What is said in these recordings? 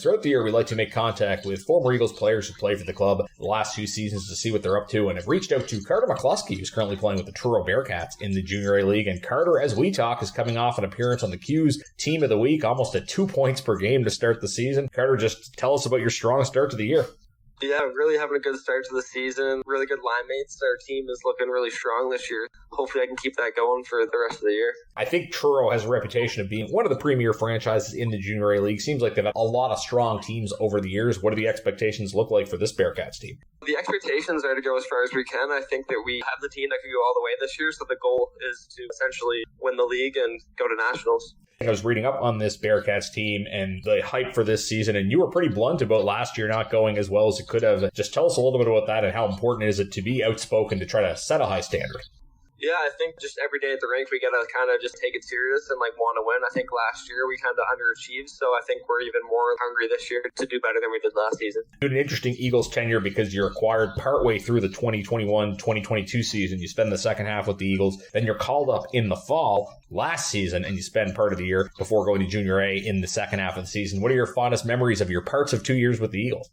Throughout the year, we like to make contact with former Eagles players who play for the club the last 2 seasons to see what they're up to, and have reached out to Carter McCluskey, who's currently playing with the Truro Bearcats in the Junior A League. And Carter, as we talk, is coming off an appearance on the Q's Team of the Week, almost at 2 points per game to start the season. Carter, just tell us about your strong start to the year. Yeah, really having a good start to the season. Really good line mates. Our team is looking really strong this year. Hopefully I can keep that going for the rest of the year. I think Truro has a reputation of being one of the premier franchises in the Junior A League. Seems like they've had a lot of strong teams over the years. What do the expectations look like for this Bearcats team? The expectations are to go as far as we can. I think that we have the team that can go all the way this year, so the goal is to essentially win the league and go to nationals. I was reading up on this Bearcats team and the hype for this season, and you were pretty blunt about last year not going as well as it could have. Just tell us a little bit about that and how important is it to be outspoken to try to set a high standard? Yeah, I think just every day at the rink, we got to kind of just take it serious and want to win. I think last year we kind of underachieved, so I think we're even more hungry this year to do better than we did last season. An interesting Eagles tenure because you're acquired partway through the 2021-2022 season. You spend the second half with the Eagles, then you're called up in the fall last season, and you spend part of the year before going to Junior A in the second half of the season. What are your fondest memories of your parts of 2 years with the Eagles?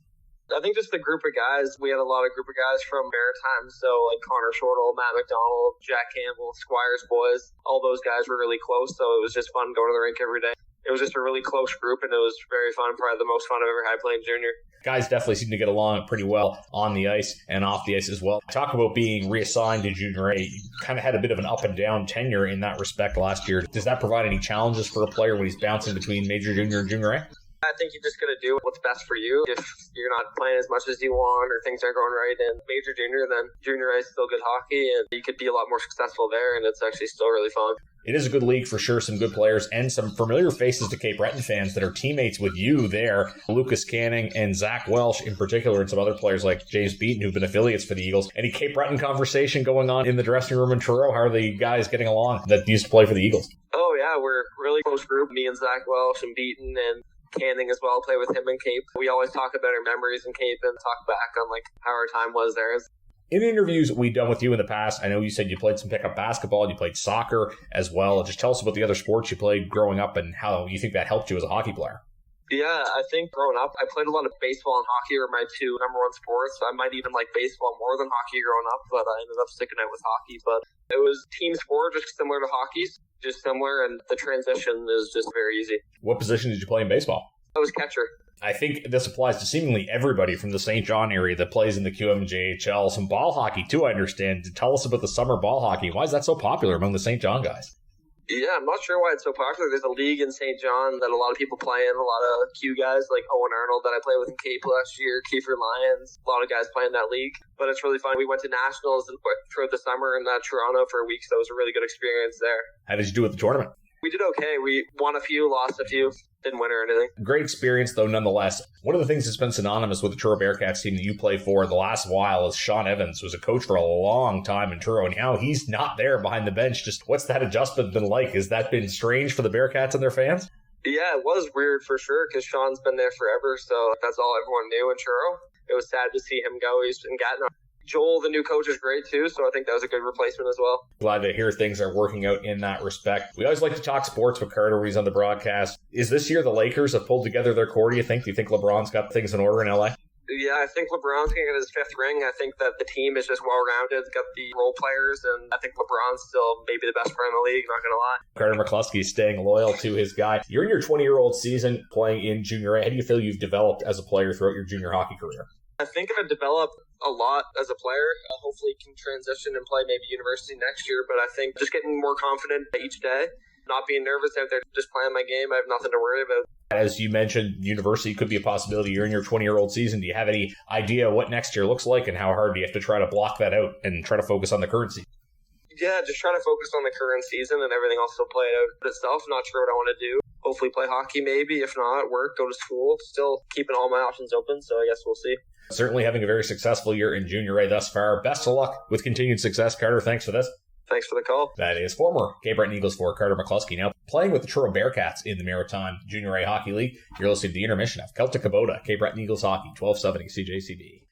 I think just the group of guys, we had a lot of group of guys from Breton, so Connor Shortle, Matt McDonald, Jack Campbell, Squires boys, all those guys were really close, so it was just fun going to the rink every day. It was just a really close group, and it was very fun, probably the most fun I've ever had playing junior. Guys definitely seem to get along pretty well on the ice and off the ice as well. Talk about being reassigned to Junior A. You kind of had a bit of an up and down tenure in that respect last year. Does that provide any challenges for a player when he's bouncing between Major Junior and Junior A? I think you just got to do what's best for you. If you're not playing as much as you want or things aren't going right in Major Junior, then Junior A is still good hockey and you could be a lot more successful there, and it's actually still really fun. It is a good league for sure, some good players and some familiar faces to Cape Breton fans that are teammates with you there. Lucas Canning and Zach Welsh in particular, and some other players like James Beaton who've been affiliates for the Eagles. Any Cape Breton conversation going on in the dressing room in Truro? How are the guys getting along that used to play for the Eagles? Oh yeah, we're a really close group. Me and Zach Welsh and Beaton and Canning as well, play with him in Cape. We always talk about our memories in Cape and talk back on how our time was there. In interviews we've done with you in the past, I know you said you played some pickup basketball and you played soccer as well. Just tell us about the other sports you played growing up and how you think that helped you as a hockey player. Yeah, I think growing up, I played a lot of baseball and hockey were my two number one sports. I might even like baseball more than hockey growing up, but I ended up sticking out with hockey. But it was team sport, just similar to hockey, just similar, and the transition is just very easy. What position did you play in baseball? I was catcher. I think this applies to seemingly everybody from the St. John area that plays in the QMJHL. Some ball hockey, too, I understand. Tell us about the summer ball hockey. Why is that so popular among the St. John guys? Yeah, I'm not sure why it's so popular. There's a league in St. John that a lot of people play in, a lot of Q guys like Owen Arnold that I played with in Cape last year, Kiefer Lyons, a lot of guys playing that league. But it's really fun. We went to nationals throughout the summer in Toronto for a week, so it was a really good experience there. How did you do at the tournament? We did okay. We won a few, lost a few, didn't win or anything. Great experience, though, nonetheless. One of the things that's been synonymous with the Truro Bearcats team that you play for the last while is Sean Evans, who was a coach for a long time in Truro, and now he's not there behind the bench. Just what's that adjustment been like? Has that been strange for the Bearcats and their fans? Yeah, it was weird for sure, because Sean's been there forever, so that's all everyone knew in Truro. It was sad to see him go. He's in Gatineau. Joel, the new coach, is great too, so I think that was a good replacement as well. Glad to hear things are working out in that respect. We always like to talk sports with Carter when he's on the broadcast. Is this year the Lakers have pulled together their core, do you think? Do you think LeBron's got things in order in LA? Yeah, I think LeBron's going to get his fifth ring. I think that the team is just well-rounded. It's got the role players, and I think LeBron's still maybe the best player in the league, not going to lie. Carter McCluskey staying loyal to his guy. You're in your 20-year-old season playing in Junior A. How do you feel you've developed as a player throughout your junior hockey career? I think I've developed a lot as a player. Hopefully can transition and play maybe university next year, but I think just getting more confident each day, not being nervous out there, just playing my game. I have nothing to worry about. As you mentioned, university could be a possibility. You're in your 20-year-old season. Do you have any idea what next year looks like and how hard do you have to try to block that out and try to focus on the current season? Yeah, just trying to focus on the current season and everything else will play out itself. Not sure what I want to do. Hopefully play hockey maybe. If not, work, go to school. Still keeping all my options open, so I guess we'll see. Certainly having a very successful year in Junior A thus far. Best of luck with continued success, Carter. Thanks for this. Thanks for the call. That is former Cape Breton Eagles for Carter McCluskey, now playing with the Truro Bearcats in the Maritime Junior A Hockey League. You're listening to the intermission of Celtic Kubota, Cape Breton Eagles Hockey, 1270 CJCB.